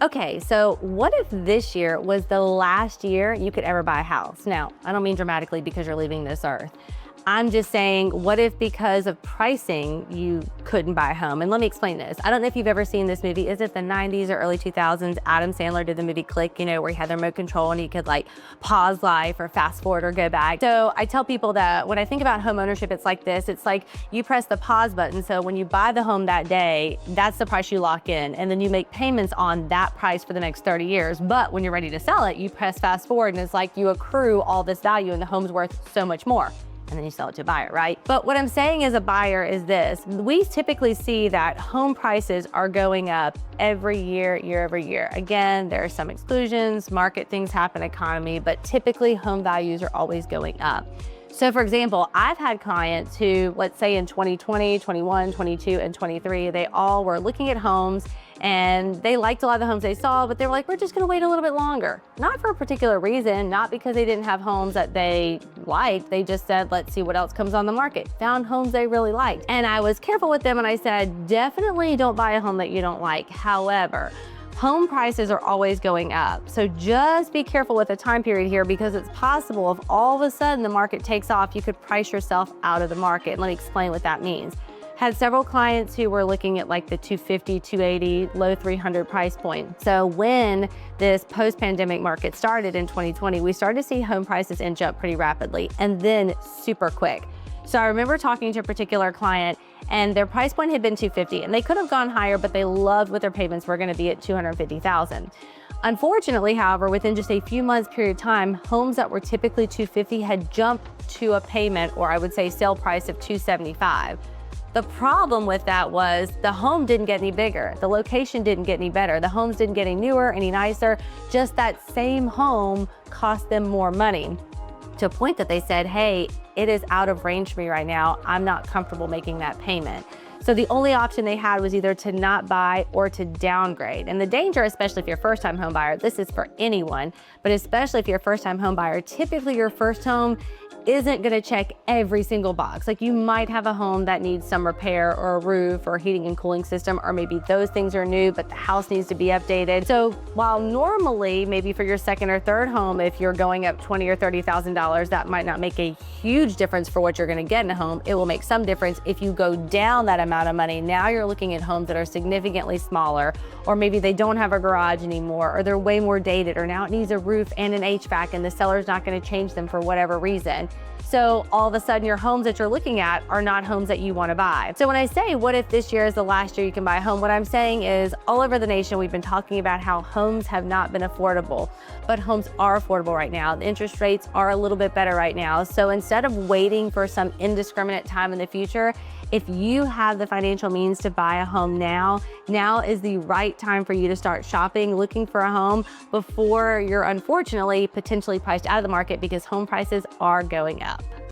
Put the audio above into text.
Okay, so what if this year was the last year you could ever buy a house? Now, I don't mean dramatically because you're leaving this earth. I'm just saying, what if because of pricing, you couldn't buy a home? And let me explain this. I don't know if you've ever seen this movie. Is it the 90s or early 2000s? Adam Sandler did the movie Click, where he had the remote control and he could like pause life or fast forward or go back. So I tell people that when I think about home ownership, it's like this. It's like you press the pause button. So when you buy the home that day, that's the price you lock in. And then you make payments on that price for the next 30 years. But when you're ready to sell it, you press fast forward and it's like you accrue all this value and the home's worth so much more. And then you sell it to a buyer, right? But what I'm saying as a buyer is this. We typically see that home prices are going up every year, year over year. Again, there are some exclusions, market things happen, economy, but typically home values are always going up. So for example, I've had clients who, let's say in 2020, 21, 22, and 23, they all were looking at homes and they liked a lot of the homes they saw, but they were like, we're just gonna wait a little bit longer. Not for a particular reason, not because they didn't have homes that they liked. They just said, let's see what else comes on the market. Found homes they really liked. And I was careful with them and I said, definitely don't buy a home that you don't like. However, home prices are always going up. So just be careful with the time period here because it's possible if all of a sudden the market takes off, you could price yourself out of the market. Let me explain what that means. Had several clients who were looking at like the 250, 280, low 300 price point. So when this post-pandemic market started in 2020, we started to see home prices inch up pretty rapidly and then super quick. So I remember talking to a particular client and their price point had been 250 and they could have gone higher, but they loved what their payments were gonna be at 250,000. Unfortunately, however, within just a few months period of time, homes that were typically 250 had jumped to a payment, or I would say sale price of 275. The problem with that was the home didn't get any bigger. The location didn't get any better. The homes didn't get any newer, any nicer. Just that same home cost them more money to a point that they said, hey, it is out of range for me right now. I'm not comfortable making that payment. So the only option they had was either to not buy or to downgrade. And the danger, especially if you're a first-time home buyer, this is for anyone, but especially if you're a first-time home buyer, typically your first home isn't gonna check every single box. Like you might have a home that needs some repair or a roof or a heating and cooling system, or maybe those things are new, but the house needs to be updated. So while normally, maybe for your second or third home, if you're going up $20,000 or $30,000, that might not make a huge difference for what you're gonna get in a home. It will make some difference if you go down that amount of money. Now you're looking at homes that are significantly smaller, or maybe they don't have a garage anymore, or they're way more dated, or now it needs a roof and an HVAC and the seller's not gonna change them for whatever reason. So all of a sudden your homes that you're looking at are not homes that you want to buy. So when I say, what if this year is the last year you can buy a home? What I'm saying is all over the nation, we've been talking about how homes have not been affordable, but homes are affordable right now. The interest rates are a little bit better right now. So instead of waiting for some indiscriminate time in the future, if you have the financial means to buy a home now is the right time for you to start shopping, looking for a home before you're unfortunately potentially priced out of the market because home prices are going up.